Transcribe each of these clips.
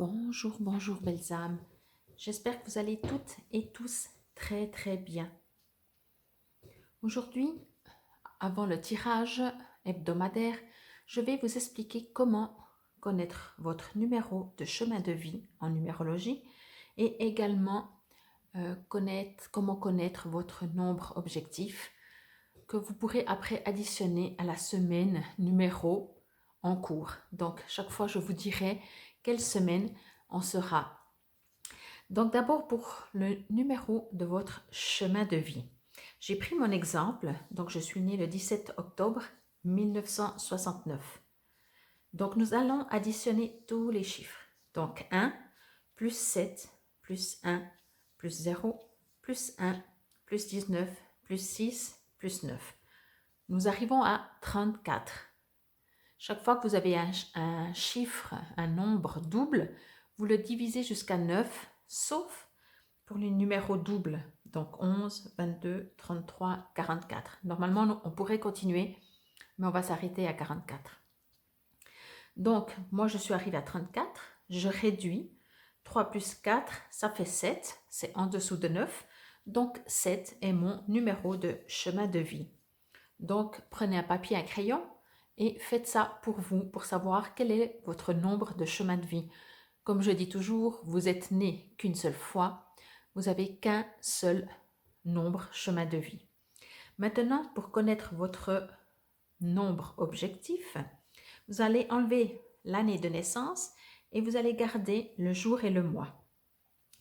Bonjour, bonjour belles âmes. J'espère que vous allez toutes et tous très très bien. Aujourd'hui, avant le tirage hebdomadaire, je vais vous expliquer comment connaître votre numéro de chemin de vie en numérologie et également comment connaître votre nombre objectif que vous pourrez après additionner à la semaine numéro en cours. Donc, chaque fois, je vous dirai quelle semaine on sera. Donc, d'abord, pour le numéro de votre chemin de vie. J'ai pris mon exemple. Donc, je suis née le 17 octobre 1969. Donc, nous allons additionner tous les chiffres. Donc, 1 plus 7 plus 1 plus 0 plus 1 plus 19 plus 6 plus 9. Nous arrivons à 34. Chaque fois que vous avez un chiffre, un nombre double, vous le divisez jusqu'à 9, sauf pour les numéros doubles. Donc 11, 22, 33, 44. Normalement, on pourrait continuer, mais on va s'arrêter à 44. Donc, moi, je suis arrivée à 34. Je réduis. 3 plus 4, ça fait 7. C'est en dessous de 9. Donc, 7 est mon numéro de chemin de vie. Donc, prenez un papier, un crayon et faites ça pour vous, pour savoir quel est votre nombre de chemin de vie. Comme je dis toujours, vous êtes né qu'une seule fois, vous n'avez qu'un seul nombre chemin de vie. Maintenant, pour connaître votre nombre objectif, vous allez enlever l'année de naissance et vous allez garder le jour et le mois.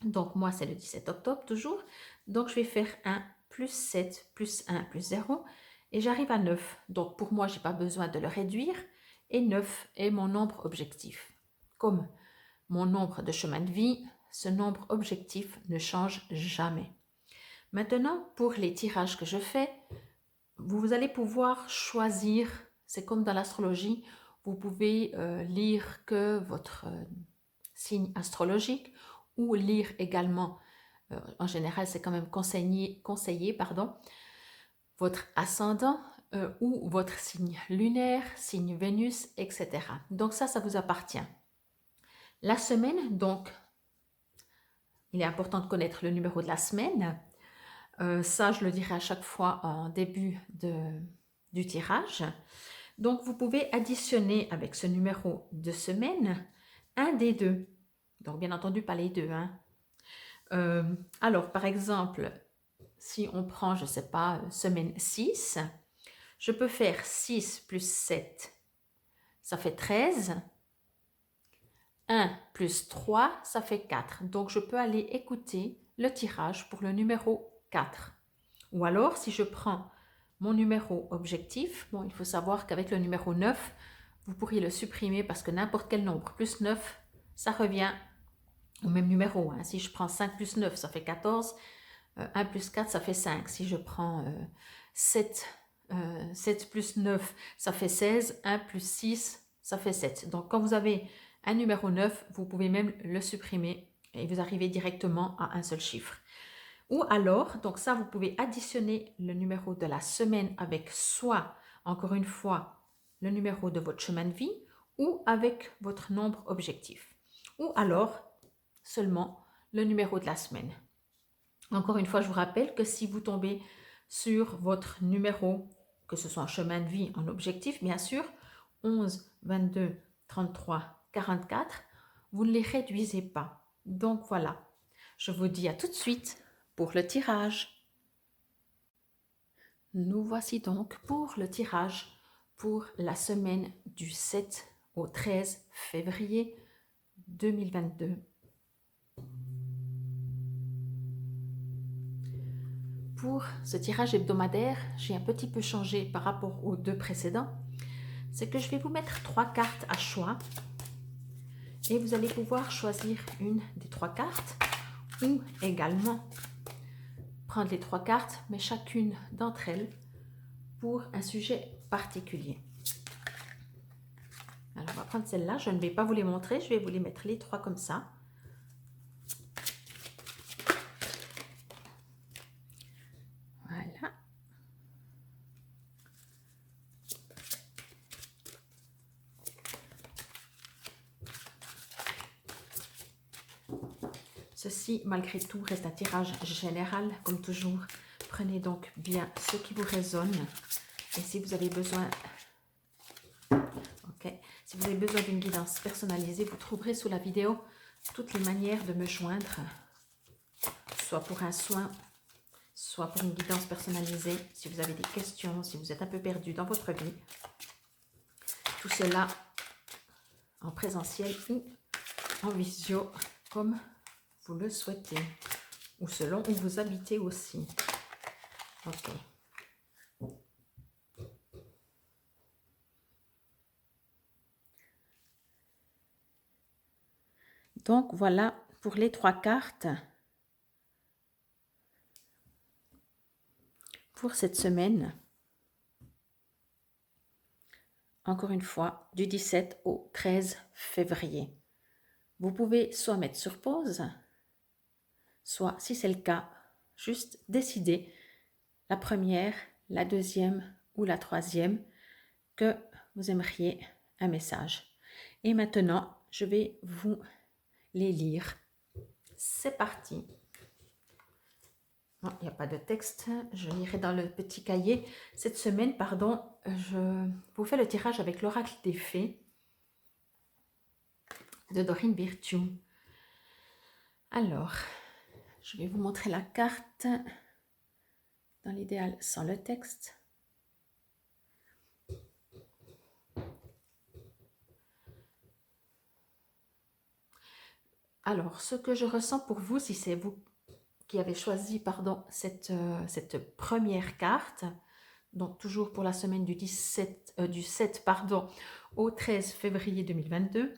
Donc, moi, c'est le 17 octobre toujours. Donc, je vais faire 1 plus 7 plus 1 plus 0 et j'arrive à 9. Donc, pour moi, je n'ai pas besoin de le réduire et 9 est mon nombre objectif. Comme mon nombre de chemin de vie, ce nombre objectif ne change jamais. Maintenant, pour les tirages que je fais, vous allez pouvoir choisir, c'est comme dans l'astrologie, vous pouvez lire que votre signe astrologique ou lire également, en général c'est quand même conseillé, votre ascendant ou votre signe lunaire, signe Vénus, etc. Donc ça vous appartient. La semaine, donc, il est important de connaître le numéro de la semaine. Ça, je le dirai à chaque fois en début du tirage. Donc, vous pouvez additionner avec ce numéro de semaine un des deux. Donc, bien entendu, pas les deux. Alors, par exemple, si on prend, je ne sais pas, semaine 6, je peux faire 6 plus 7, ça fait 13. 1 plus 3, ça fait 4. Donc, je peux aller écouter le tirage pour le numéro 4. Ou alors, si je prends mon numéro objectif, bon, il faut savoir qu'avec le numéro 9, vous pourriez le supprimer parce que n'importe quel nombre plus 9, ça revient au même numéro. Si je prends 5 plus 9, ça fait 14. 1 plus 4, ça fait 5. Si je prends 7 plus 9, ça fait 16. 1 plus 6, ça fait 7. Donc, quand vous avez un numéro 9, vous pouvez même le supprimer et vous arrivez directement à un seul chiffre. Ou alors, donc ça, vous pouvez additionner le numéro de la semaine avec soit, encore une fois, le numéro de votre chemin de vie ou avec votre nombre objectif. Ou alors, seulement le numéro de la semaine. Encore une fois, je vous rappelle que si vous tombez sur votre numéro, que ce soit en chemin de vie, en objectif, bien sûr, 11, 22, 33, 44, vous ne les réduisez pas. Donc voilà, je vous dis à tout de suite pour le tirage. Nous voici donc pour le tirage pour la semaine du 7 au 13 février 2022. Pour ce tirage hebdomadaire, j'ai un petit peu changé par rapport aux deux précédents. C'est que je vais vous mettre 3 cartes à choix et vous allez pouvoir choisir une des 3 cartes ou également prendre les 3 cartes, mais chacune d'entre elles pour un sujet particulier. Alors, on va prendre celle-là. Je ne vais pas vous les montrer, je vais vous les mettre les 3 comme ça. Voilà. Ceci, malgré tout, reste un tirage général, comme toujours. Prenez donc bien ce qui vous résonne. Et si vous avez besoin... Ok. Si vous avez besoin d'une guidance personnalisée, vous trouverez sous la vidéo toutes les manières de me joindre, soit pour un soin, soit pour une guidance personnalisée, si vous avez des questions, si vous êtes un peu perdu dans votre vie. Tout cela en présentiel ou en visio, comme vous le souhaitez, ou selon où vous habitez aussi. Ok. Donc voilà pour les 3 cartes pour cette semaine. Encore une fois, du 17 au 13 février. Vous pouvez soit mettre sur pause, soit, si c'est le cas, juste décider la première, la deuxième ou la troisième que vous aimeriez un message. Et maintenant, je vais vous les lire. C'est parti. Il n'y a pas de texte, je lirai dans le petit cahier. Cette semaine, pardon, je vous fais le tirage avec l'oracle des fées de Dorine Virtue. Alors, je vais vous montrer la carte, dans l'idéal sans le texte. Alors, ce que je ressens pour vous, si c'est vous qui avez choisi pardon, cette première carte, donc toujours pour la semaine du 7 pardon, au 13 février 2022,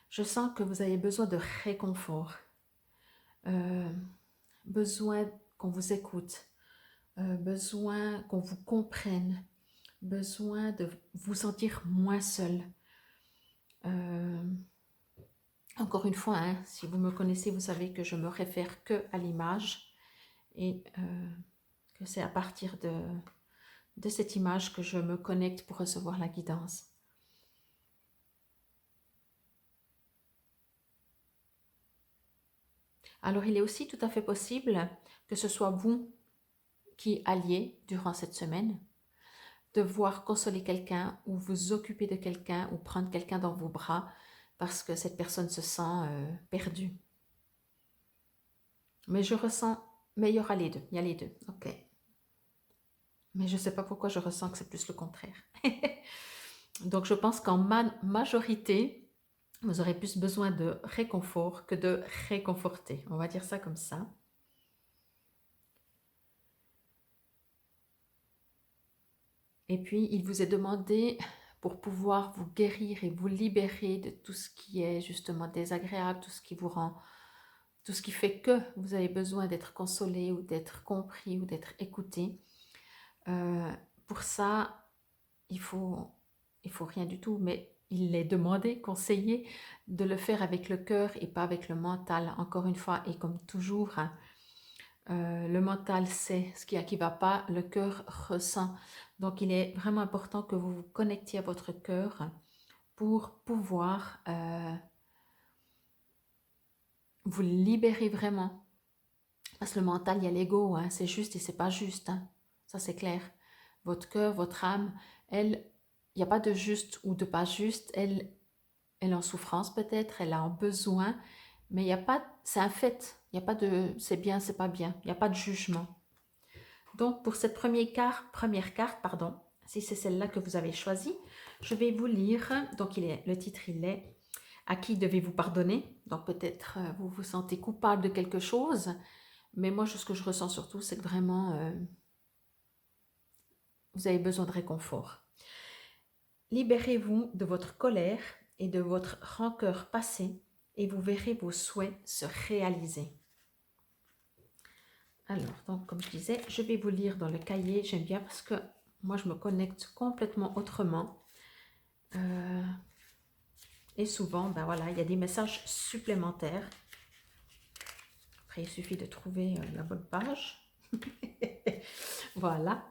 je sens que vous avez besoin de réconfort, besoin qu'on vous écoute, besoin qu'on vous comprenne, besoin de vous sentir moins seul. Encore une fois, hein, si vous me connaissez, vous savez que je me réfère que à l'image et que c'est à partir de cette image que je me connecte pour recevoir la guidance. Alors, il est aussi tout à fait possible que ce soit vous qui alliez durant cette semaine, devoir consoler quelqu'un ou vous occuper de quelqu'un ou prendre quelqu'un dans vos bras parce que cette personne se sent perdue. Mais je ressens, mais il y aura les deux, il y a les deux, ok. Mais je ne sais pas pourquoi je ressens que c'est plus le contraire. Donc je pense qu'en majorité, vous aurez plus besoin de réconfort que de réconforter. On va dire ça comme ça. Et puis, il vous est demandé, pour pouvoir vous guérir et vous libérer de tout ce qui est justement désagréable, tout ce qui vous rend, tout ce qui fait que vous avez besoin d'être consolé ou d'être compris ou d'être écouté. Pour ça, il faut rien du tout, mais il est demandé, conseillé de le faire avec le cœur et pas avec le mental. Encore une fois, et comme toujours, hein, le mental sait ce qui va pas, le cœur ressent. Donc, il est vraiment important que vous vous connectiez à votre cœur pour pouvoir vous libérer vraiment. Parce que le mental, il y a l'ego, hein, c'est juste et c'est pas juste. Hein. Ça, c'est clair. Votre cœur, votre âme, elle, il n'y a pas de juste ou de pas juste. Elle est en souffrance peut-être, elle a un besoin, mais il n'y a pas, c'est un fait. Il n'y a pas de c'est bien, c'est pas bien. Il n'y a pas de jugement. Donc, pour cette première carte, pardon, si c'est celle-là que vous avez choisie, je vais vous lire. Donc, le titre, il est « À qui devez-vous pardonner ?» Donc, peut-être vous vous sentez coupable de quelque chose, mais moi, ce que je ressens surtout, c'est que vraiment, vous avez besoin de réconfort. Libérez-vous de votre colère et de votre rancœur passée et vous verrez vos souhaits se réaliser. Alors, donc, comme je disais, je vais vous lire dans le cahier. J'aime bien parce que moi, je me connecte complètement autrement. Et souvent, ben voilà, il y a des messages supplémentaires. Après, il suffit de trouver la bonne page. Voilà.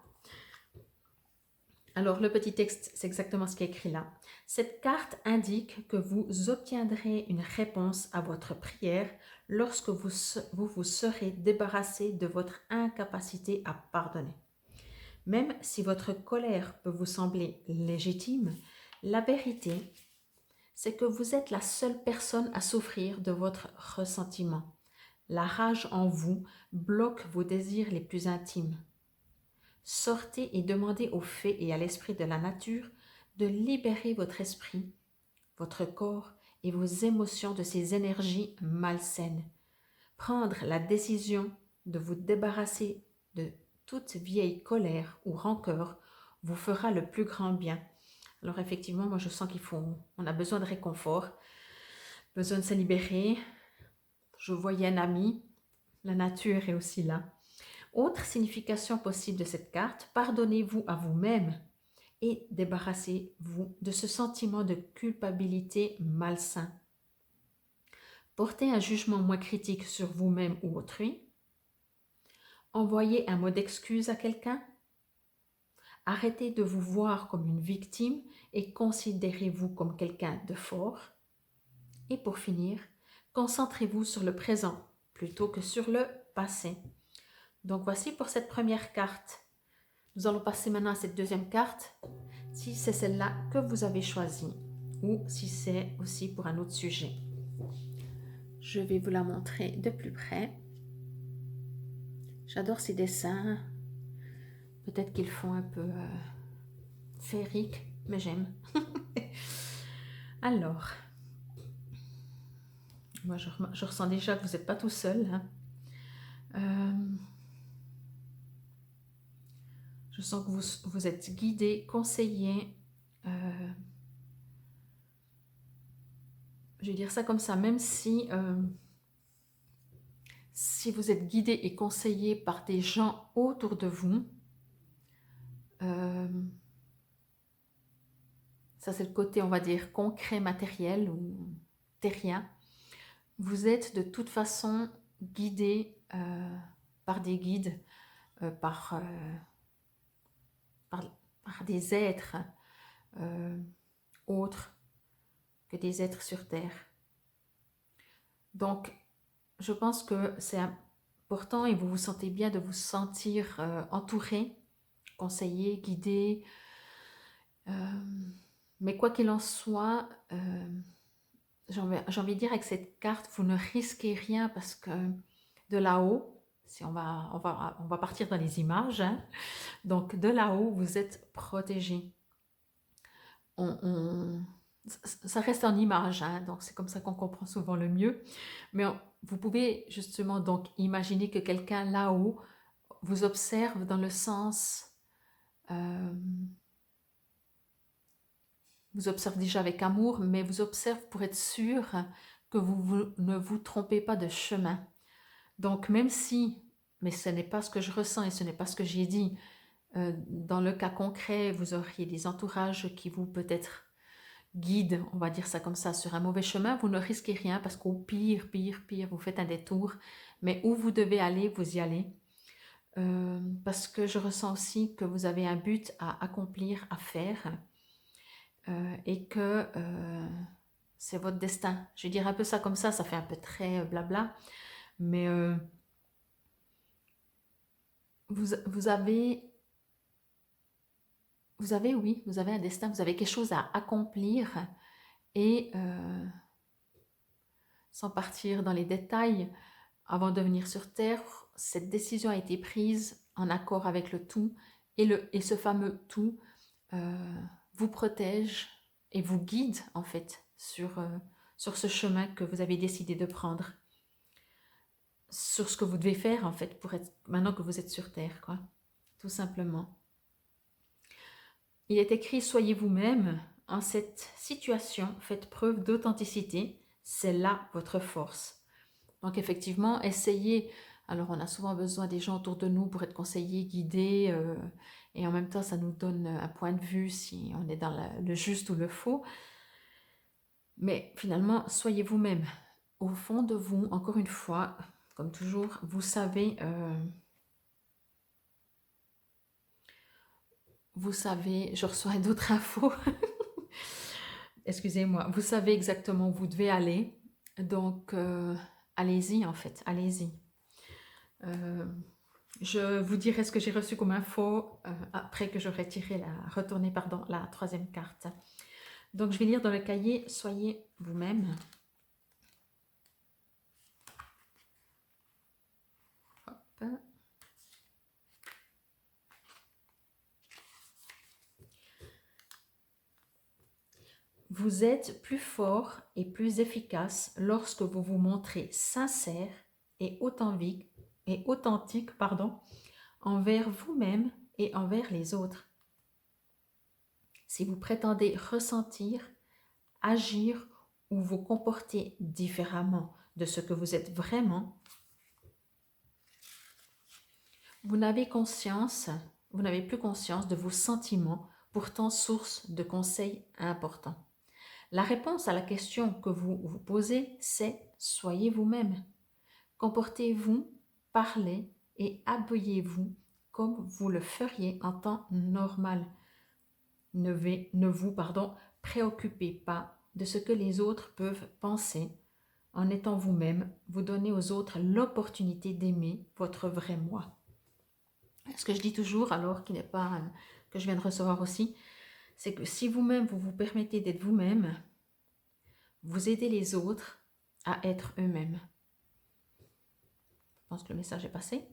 Alors, le petit texte, c'est exactement ce qui est écrit là. Cette carte indique que vous obtiendrez une réponse à votre prière lorsque vous serez débarrassé de votre incapacité à pardonner. Même si votre colère peut vous sembler légitime, la vérité, c'est que vous êtes la seule personne à souffrir de votre ressentiment. La rage en vous bloque vos désirs les plus intimes. Sortez et demandez aux fées et à l'esprit de la nature de libérer votre esprit, votre corps et vos émotions de ces énergies malsaines. Prendre la décision de vous débarrasser de toute vieille colère ou rancœur vous fera le plus grand bien. Alors effectivement, moi je sens on a besoin de réconfort, besoin de se libérer. Je voyais un ami, la nature est aussi là. Autre signification possible de cette carte, pardonnez-vous à vous-même et débarrassez-vous de ce sentiment de culpabilité malsain. Portez un jugement moins critique sur vous-même ou autrui. Envoyez un mot d'excuse à quelqu'un. Arrêtez de vous voir comme une victime et considérez-vous comme quelqu'un de fort. Et pour finir, concentrez-vous sur le présent plutôt que sur le passé. Donc voici pour cette première carte. Nous allons passer maintenant à cette deuxième carte, si c'est celle-là que vous avez choisie ou si c'est aussi pour un autre sujet. Je vais vous la montrer de plus près. J'adore ces dessins. Peut-être qu'ils font un peu féerique, mais j'aime. Alors, moi je ressens déjà que vous n'êtes pas tout seul. Hein. Je sens que vous êtes guidé, conseillé. Je vais dire ça comme ça, même si vous êtes guidé et conseillé par des gens autour de vous, ça c'est le côté, on va dire, concret, matériel ou terrien, vous êtes de toute façon guidé par des guides, par des êtres autres que des êtres sur Terre. Donc, je pense que c'est important et vous vous sentez bien de vous sentir entouré, conseillé, guidé. Mais quoi qu'il en soit, j'ai envie de dire avec cette carte, vous ne risquez rien parce que de là-haut, si on va partir dans les images, hein, donc de là-haut, vous êtes protégé. Ça reste en image, hein, donc c'est comme ça qu'on comprend souvent le mieux. Mais vous pouvez justement donc imaginer que quelqu'un là-haut vous observe dans le sens... vous observe déjà avec amour, mais vous observe pour être sûr que vous ne vous trompez pas de chemin. Donc même si, mais ce n'est pas ce que je ressens et ce n'est pas ce que j'ai dit, dans le cas concret, vous auriez des entourages qui vous peut-être guident, on va dire ça comme ça, sur un mauvais chemin, vous ne risquez rien parce qu'au pire, vous faites un détour, mais où vous devez aller, vous y allez. Parce que je ressens aussi que vous avez un but à accomplir, à faire, et que c'est votre destin. Je vais dire un peu ça comme ça fait un peu très blabla, mais vous avez un destin, vous avez quelque chose à accomplir et sans partir dans les détails, avant de venir sur Terre, cette décision a été prise en accord avec le tout et ce fameux tout vous protège et vous guide en fait sur ce chemin que vous avez décidé de prendre, sur ce que vous devez faire en fait pour être, maintenant que vous êtes sur Terre, quoi, tout simplement. Il est écrit « Soyez vous-même, en cette situation, faites preuve d'authenticité, c'est là votre force. » Donc effectivement, essayez. Alors on a souvent besoin des gens autour de nous pour être conseillés, guidés, et en même temps ça nous donne un point de vue si on est dans le juste ou le faux. Mais finalement, soyez vous-même. Au fond de vous, encore une fois, comme toujours, vous savez vous savez, je reçois d'autres infos. Excusez-moi, vous savez exactement où vous devez aller. Donc, allez-y en fait, allez-y. Euh, je vous dirai ce que j'ai reçu comme info après que j'aurai retourné pardon, la troisième carte. Donc, je vais lire dans le cahier, soyez vous-même. Hop. Vous êtes plus fort et plus efficace lorsque vous vous montrez sincère et authentique, envers vous-même et envers les autres. Si vous prétendez ressentir, agir ou vous comporter différemment de ce que vous êtes vraiment, vous n'avez plus conscience de vos sentiments, pourtant source de conseils importants. La réponse à la question que vous vous posez, c'est « soyez vous-même ». Comportez-vous, parlez et habillez-vous comme vous le feriez en temps normal. Ne vous préoccupez pas de ce que les autres peuvent penser. En étant vous-même, vous donnez aux autres l'opportunité d'aimer votre vrai moi. Ce que je dis toujours, alors qui n'est pas que je viens de recevoir aussi, c'est que si vous-même vous vous permettez d'être vous-même, vous aidez les autres à être eux-mêmes. Je pense que le message est passé.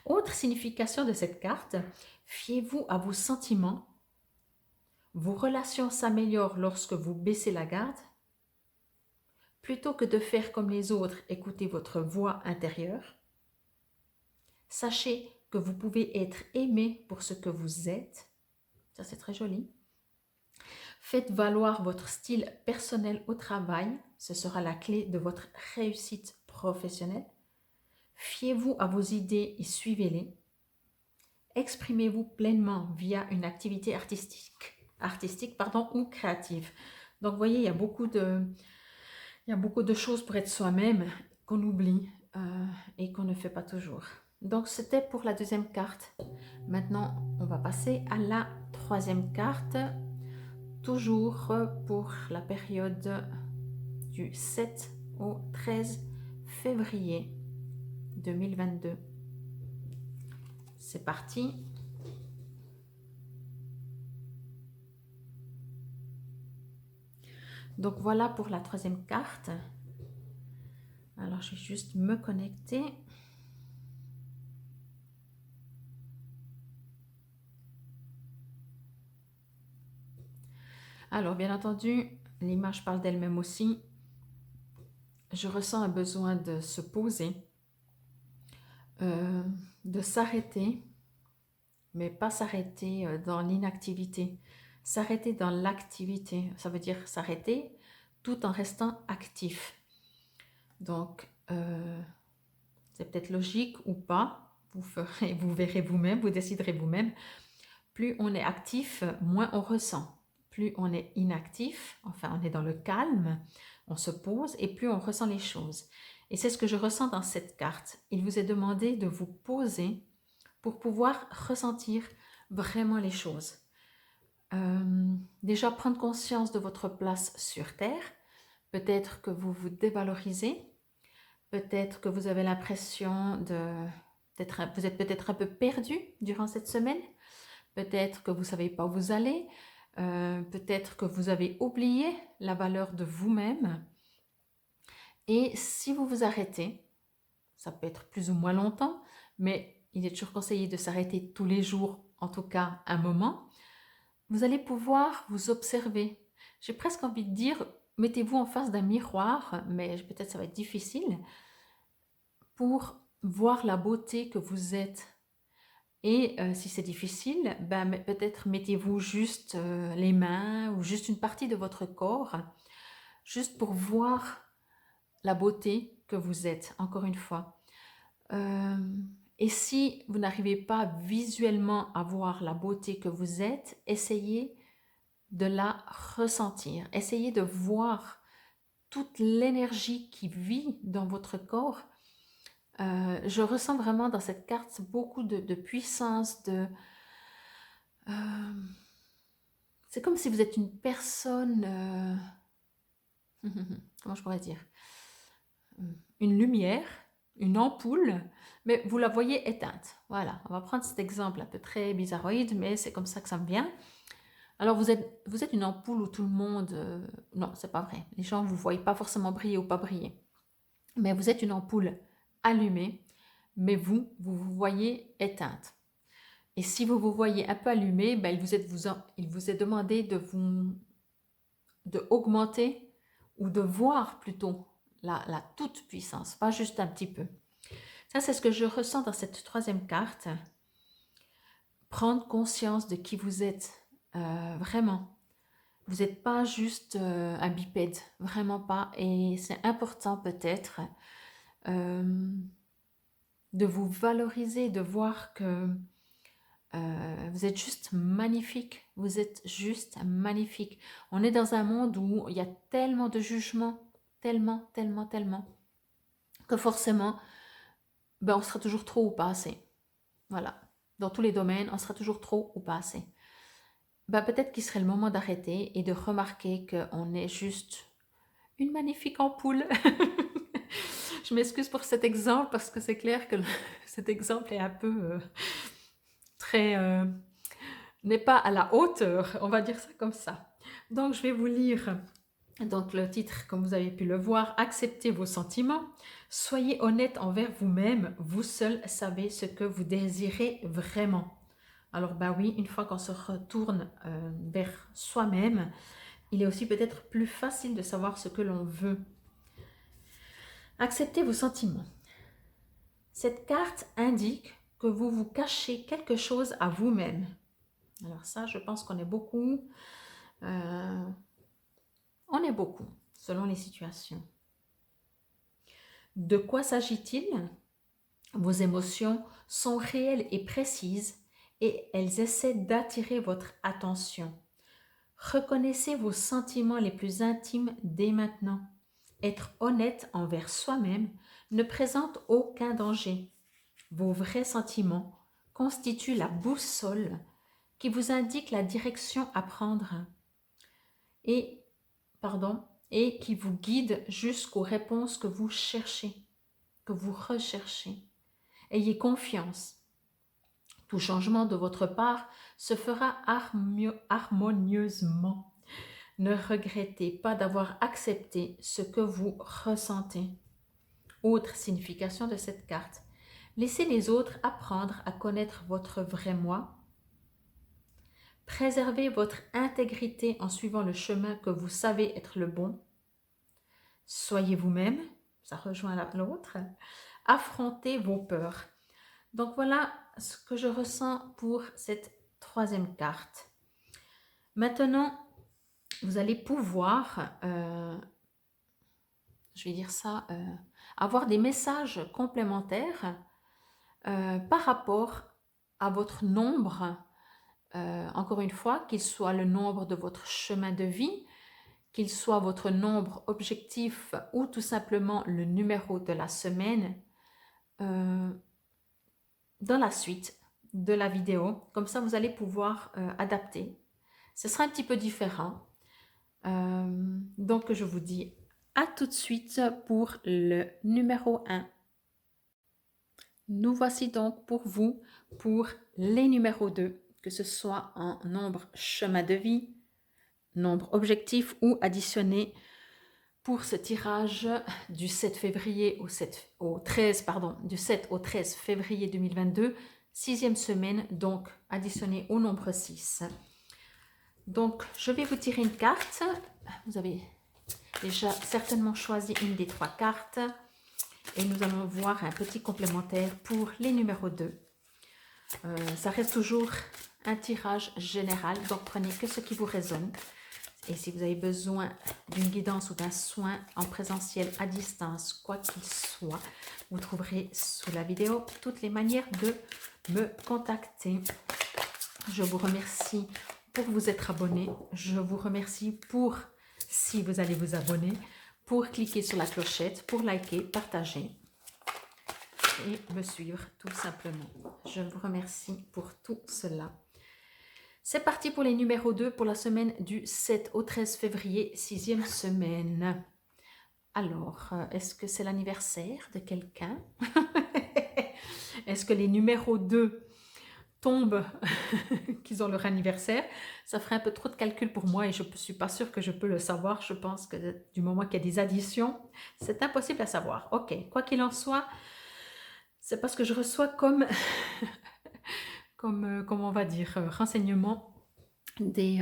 Autre signification de cette carte, fiez-vous à vos sentiments. Vos relations s'améliorent lorsque vous baissez la garde. Plutôt que de faire comme les autres, écoutez votre voix intérieure. Sachez que vous pouvez être aimé pour ce que vous êtes. Ça, c'est très joli. Faites valoir votre style personnel au travail. Ce sera la clé de votre réussite professionnelle. Fiez-vous à vos idées et suivez-les. Exprimez-vous pleinement via une activité artistique ou créative. Donc, vous voyez, il y a beaucoup de choses pour être soi-même qu'on oublie et qu'on ne fait pas toujours. Donc, c'était pour la deuxième carte. Maintenant, on va passer à la troisième carte, toujours pour la période du 7 au 13 février 2022. C'est parti. Donc voilà pour la troisième carte. Alors je vais juste me connecter. Alors bien entendu, l'image parle d'elle-même aussi. Je ressens un besoin de se poser, de s'arrêter, mais pas s'arrêter dans l'inactivité. S'arrêter dans l'activité, ça veut dire s'arrêter tout en restant actif. Donc, c'est peut-être logique ou pas, vous verrez vous-même, vous déciderez vous-même. Plus on est actif, moins on ressent. Plus on est inactif, enfin on est dans le calme, on se pose et plus on ressent les choses. Et c'est ce que je ressens dans cette carte. Il vous est demandé de vous poser pour pouvoir ressentir vraiment les choses. Déjà prendre conscience de votre place sur Terre. Peut-être que vous vous dévalorisez. Peut-être que vous avez l'impression vous êtes peut-être un peu perdu durant cette semaine. Peut-être que vous ne savez pas où vous allez. Peut-être que vous avez oublié la valeur de vous-même. Et si vous vous arrêtez, ça peut être plus ou moins longtemps, mais il est toujours conseillé de s'arrêter tous les jours, en tout cas un moment, vous allez pouvoir vous observer. J'ai presque envie de dire, mettez-vous en face d'un miroir, mais peut-être ça va être difficile, pour voir la beauté que vous êtes. Et si c'est difficile, peut-être mettez-vous juste les mains ou juste une partie de votre corps, juste pour voir la beauté que vous êtes, encore une fois. Et si vous n'arrivez pas visuellement à voir la beauté que vous êtes, essayez de la ressentir. Essayez de voir toute l'énergie qui vit dans votre corps. Je ressens vraiment dans cette carte beaucoup de puissance, c'est comme si vous êtes une personne, comment je pourrais dire, une lumière, une ampoule, mais vous la voyez éteinte. Voilà, on va prendre cet exemple un peu très bizarroïde, mais c'est comme ça que ça me vient. Alors vous êtes une ampoule où tout le monde... non, c'est pas vrai. Les gens ne vous voient pas forcément briller ou pas briller. Mais vous êtes une ampoule allumée, mais vous vous voyez éteinte. Et si vous vous voyez un peu allumé, ben, il vous est demandé de augmenter ou de voir plutôt la toute puissance, pas juste un petit peu. Ça, c'est ce que je ressens dans cette troisième carte. Prendre conscience de qui vous êtes, vraiment. Vous n'êtes pas juste un bipède, vraiment pas. Et c'est important peut-être de vous valoriser, de voir que vous êtes juste magnifique. Vous êtes juste magnifique. On est dans un monde où il y a tellement de jugements, tellement, tellement, tellement, que forcément, ben, on sera toujours trop ou pas assez. Voilà. Dans tous les domaines, on sera toujours trop ou pas assez. Ben, peut-être qu'il serait le moment d'arrêter et de remarquer qu'on est juste une magnifique ampoule. Je m'excuse pour cet exemple parce que c'est clair que cet exemple est un peu très... n'est pas à la hauteur, on va dire ça comme ça. Donc je vais vous lire donc le titre, comme vous avez pu le voir, acceptez vos sentiments, soyez honnête envers vous-même, vous seul savez ce que vous désirez vraiment. Alors bah oui, une fois qu'on se retourne vers soi-même, il est aussi peut-être plus facile de savoir ce que l'on veut. Acceptez vos sentiments. Cette carte indique que vous vous cachez quelque chose à vous-même. Alors ça, je pense qu'on est beaucoup. On est beaucoup, selon les situations. De quoi s'agit-il? Vos émotions sont réelles et précises et elles essaient d'attirer votre attention. Reconnaissez vos sentiments les plus intimes dès maintenant. Être honnête envers soi-même ne présente aucun danger. Vos vrais sentiments constituent la boussole qui vous indique la direction à prendre et qui vous guide jusqu'aux réponses que vous cherchez, que vous recherchez. Ayez confiance. Tout changement de votre part se fera harmonieusement. Ne regrettez pas d'avoir accepté ce que vous ressentez. Autre signification de cette carte. Laissez les autres apprendre à connaître votre vrai moi. Préservez votre intégrité en suivant le chemin que vous savez être le bon. Soyez vous-même, ça rejoint l'autre. Affrontez vos peurs. Donc voilà ce que je ressens pour cette troisième carte. Maintenant, vous allez pouvoir, je vais dire ça, avoir des messages complémentaires par rapport à votre nombre, encore une fois, qu'il soit le nombre de votre chemin de vie, qu'il soit votre nombre objectif ou tout simplement le numéro de la semaine, dans la suite de la vidéo. Comme ça, vous allez pouvoir adapter. Ce sera un petit peu différent. Donc, je vous dis à tout de suite pour le numéro 1. Nous voici donc pour vous pour les numéros 2, que ce soit en nombre chemin de vie, nombre objectif ou additionné pour ce tirage du 7 février du 7 au 13 février 2022, 6e semaine, donc additionné au nombre 6. Donc, je vais vous tirer une carte. Vous avez déjà certainement choisi une des 3 cartes. Et nous allons voir un petit complémentaire pour les numéros 2. Ça reste toujours un tirage général, donc prenez que ce qui vous résonne. Et si vous avez besoin d'une guidance ou d'un soin en présentiel à distance, quoi qu'il soit, vous trouverez sous la vidéo toutes les manières de me contacter. Je vous remercie pour vous être abonné. Je vous remercie pour, si vous allez vous abonner, pour cliquer sur la clochette, pour liker, partager et me suivre tout simplement. Je vous remercie pour tout cela. C'est parti pour les numéros 2 pour la semaine du 7 au 13 février, 6e semaine. Alors, est-ce que c'est l'anniversaire de quelqu'un? Est-ce que les numéros 2 tombent qu'ils ont leur anniversaire? Ça ferait un peu trop de calcul pour moi et je ne suis pas sûre que je peux le savoir. Je pense que du moment qu'il y a des additions, c'est impossible à savoir. Ok, quoi qu'il en soit, c'est parce que je reçois comme, comme on va dire, renseignement des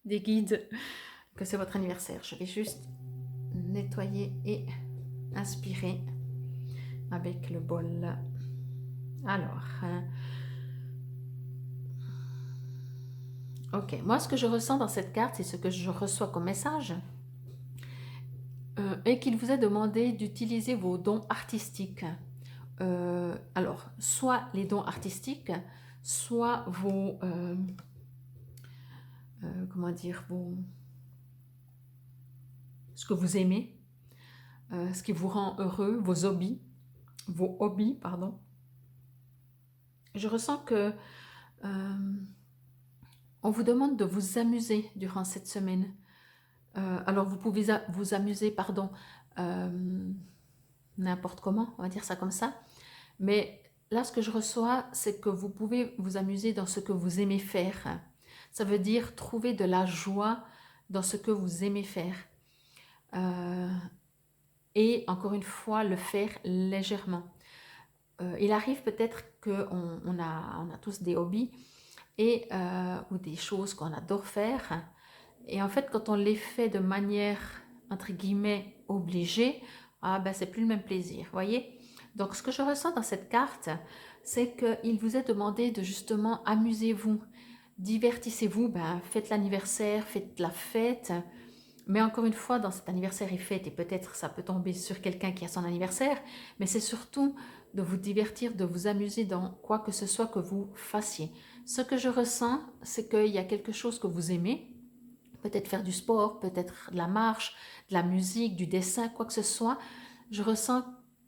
guides que c'est votre anniversaire. Je vais juste nettoyer et inspirer avec le bol. Alors, ok, moi ce que je ressens dans cette carte, c'est ce que je reçois comme message, et qu'il vous est demandé d'utiliser vos dons artistiques. Alors, soit les dons artistiques, soit vos, comment dire, ce que vous aimez, ce qui vous rend heureux, vos hobbies, pardon. Je ressens que on vous demande de vous amuser durant cette semaine. Alors vous pouvez vous amuser, pardon, n'importe comment, on va dire ça comme ça. Mais là, ce que je reçois, c'est que vous pouvez vous amuser dans ce que vous aimez faire. Ça veut dire trouver de la joie dans ce que vous aimez faire. Et encore une fois, le faire légèrement. Il arrive peut-être qu'on a tous des hobbies ou des choses qu'on adore faire. Et en fait, quand on les fait de manière, entre guillemets, obligée, c'est plus le même plaisir, voyez? Donc, ce que je ressens dans cette carte, c'est qu'il vous est demandé de justement amusez-vous, divertissez-vous, faites l'anniversaire, faites la fête. Mais encore une fois, dans cet anniversaire et fête, et peut-être ça peut tomber sur quelqu'un qui a son anniversaire, mais c'est surtout de vous divertir, de vous amuser dans quoi que ce soit que vous fassiez. Ce que je ressens, c'est qu'il y a quelque chose que vous aimez, peut-être faire du sport, peut-être de la marche, de la musique, du dessin, quoi que ce soit. Je ressens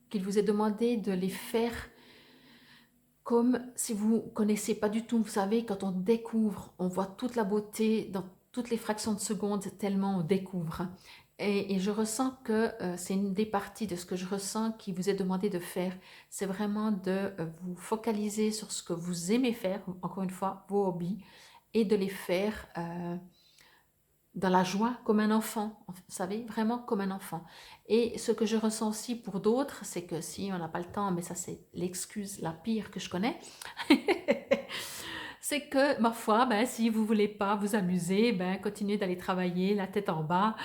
qu'il vous est demandé de les faire comme si vous ne connaissez pas du tout. Vous savez, quand on découvre, on voit toute la beauté dans toutes les fractions de secondes, tellement on découvre. Et je ressens que c'est une des parties de ce que je ressens qui vous est demandé de faire. C'est vraiment de vous focaliser sur ce que vous aimez faire, encore une fois, vos hobbies, et de les faire dans la joie comme un enfant, vous savez, vraiment comme un enfant. Et ce que je ressens aussi pour d'autres, c'est que si on n'a pas le temps, mais ça c'est l'excuse la pire que je connais, c'est que ma foi, si vous voulez pas vous amuser, continuez d'aller travailler la tête en bas.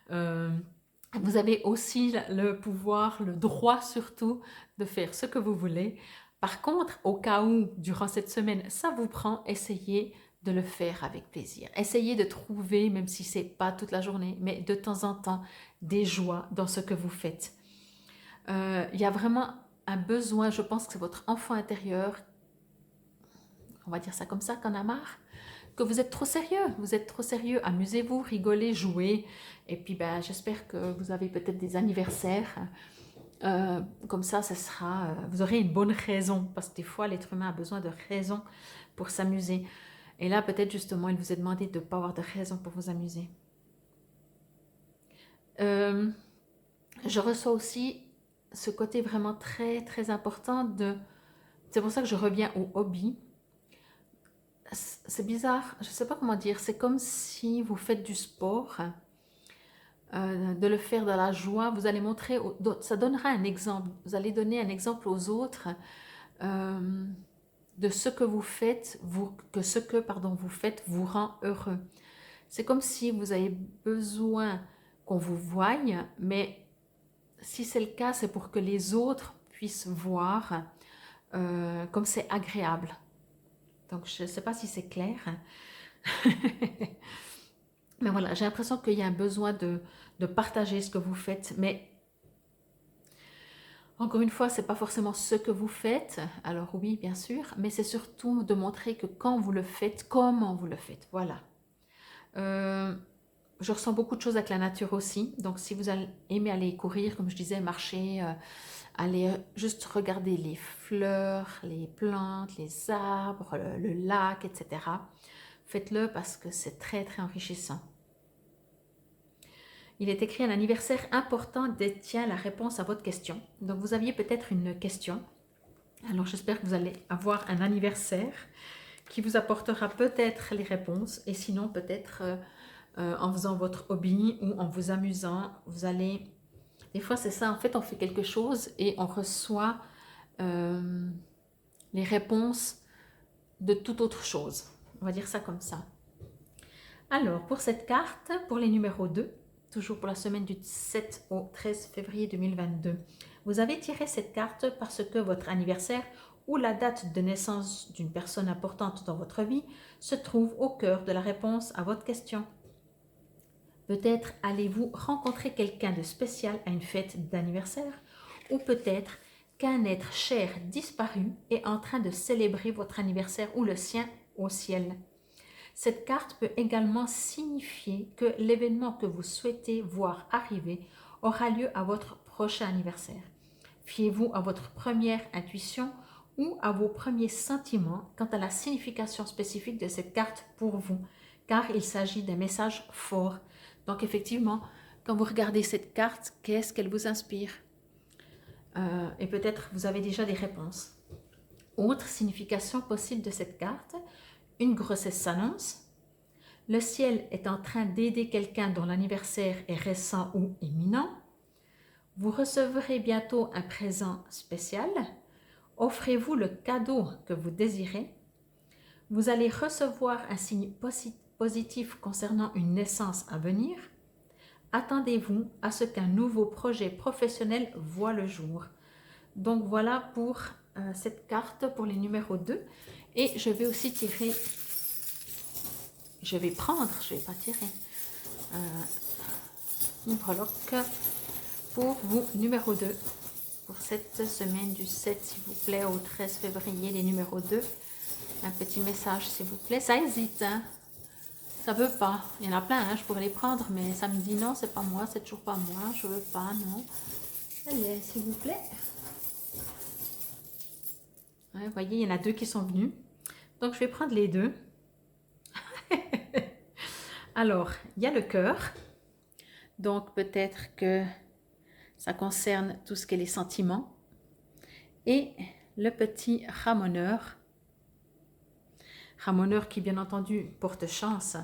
Vous avez aussi le pouvoir, le droit surtout, de faire ce que vous voulez. Par contre, au cas où, durant cette semaine, ça vous prend, essayez de le faire avec plaisir. Essayez de trouver, même si c'est pas toute la journée, mais de temps en temps, des joies dans ce que vous faites. Il y a vraiment un besoin, je pense que c'est votre enfant intérieur, on va dire ça comme ça, qu'on a marre, que vous êtes trop sérieux, amusez-vous, rigolez, jouez, et puis j'espère que vous avez peut-être des anniversaires, comme ça sera, vous aurez une bonne raison, parce que des fois l'être humain a besoin de raison pour s'amuser. Et là, peut-être justement, il vous est demandé de ne pas avoir de raison pour vous amuser. Je reçois aussi ce côté vraiment très, très important de... C'est pour ça que je reviens au hobby. C'est bizarre, je ne sais pas comment dire. C'est comme si vous faites du sport, de le faire dans la joie. Vous allez montrer... Ça donnera un exemple. Vous allez donner un exemple aux autres de ce que vous faites, que ce que vous faites vous rend heureux. C'est comme si vous avez besoin qu'on vous voie, mais si c'est le cas, c'est pour que les autres puissent voir comme c'est agréable. Donc, je ne sais pas si c'est clair. Mais voilà, j'ai l'impression qu'il y a un besoin de partager ce que vous faites, mais encore une fois, ce n'est pas forcément ce que vous faites, alors oui, bien sûr, mais c'est surtout de montrer que quand vous le faites, comment vous le faites, voilà. Je ressens beaucoup de choses avec la nature aussi, donc si vous aimez aller courir, comme je disais, marcher, aller juste regarder les fleurs, les plantes, les arbres, le lac, etc. faites-le parce que c'est très très enrichissant. Il est écrit: un anniversaire important détient la réponse à votre question. Donc vous aviez peut-être une question. Alors j'espère que vous allez avoir un anniversaire qui vous apportera peut-être les réponses, et sinon peut-être en faisant votre hobby ou en vous amusant, vous allez... Des fois c'est ça, en fait on fait quelque chose et on reçoit les réponses de toute autre chose. On va dire ça comme ça. Alors pour cette carte, pour les numéros 2, toujours pour la semaine du 7 au 13 février 2022, vous avez tiré cette carte parce que votre anniversaire ou la date de naissance d'une personne importante dans votre vie se trouve au cœur de la réponse à votre question. Peut-être allez-vous rencontrer quelqu'un de spécial à une fête d'anniversaire, ou peut-être qu'un être cher disparu est en train de célébrer votre anniversaire ou le sien au ciel. Cette carte peut également signifier que l'événement que vous souhaitez voir arriver aura lieu à votre prochain anniversaire. Fiez-vous à votre première intuition ou à vos premiers sentiments quant à la signification spécifique de cette carte pour vous, car il s'agit d'un message fort. Donc effectivement, quand vous regardez cette carte, qu'est-ce qu'elle vous inspire? Et peut-être vous avez déjà des réponses. Autre signification possible de cette carte: une grossesse s'annonce. Le ciel est en train d'aider quelqu'un dont l'anniversaire est récent ou imminent. Vous recevrez bientôt un présent spécial. Offrez-vous le cadeau que vous désirez. Vous allez recevoir un signe positif concernant une naissance à venir. Attendez-vous à ce qu'un nouveau projet professionnel voie le jour. Donc voilà pour cette carte pour les numéros 2. Et je vais aussi tirer, je vais pas tirer, une breloque pour vous, numéro 2. Pour cette semaine du 7, s'il vous plaît, au 13 février, les numéros 2. Un petit message, s'il vous plaît. Ça hésite, hein. Ça veut pas. Il y en a plein, hein. Je pourrais les prendre, mais ça me dit non, c'est pas moi, c'est toujours pas moi, je veux pas, non. Allez, s'il vous plaît. Ouais, vous voyez, il y en a 2 qui sont venus. Donc, je vais prendre les 2. Alors, il y a le cœur. Donc, peut-être que ça concerne tout ce qui est les sentiments. Et le petit ramoneur. Ramoneur qui, bien entendu, porte chance.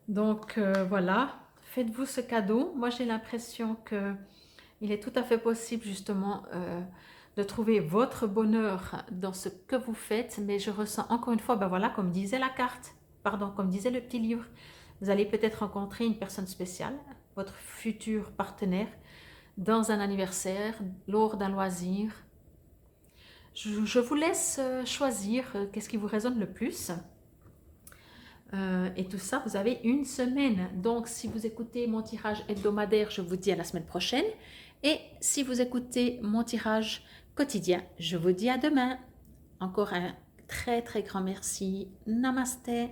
Donc, voilà. Faites-vous ce cadeau. Moi, j'ai l'impression qu'il est tout à fait possible, justement, de trouver votre bonheur dans ce que vous faites. Mais je ressens, encore une fois, ben voilà, comme disait la carte, pardon, comme disait le petit livre, vous allez peut-être rencontrer une personne spéciale, votre futur partenaire, dans un anniversaire, lors d'un loisir. Je vous laisse choisir qu'est-ce qui vous résonne le plus. Et tout ça, vous avez une semaine. Donc, si vous écoutez mon tirage hebdomadaire, je vous dis à la semaine prochaine. Et si vous écoutez mon tirage quotidien, je vous dis à demain. Encore un très très grand merci. Namasté.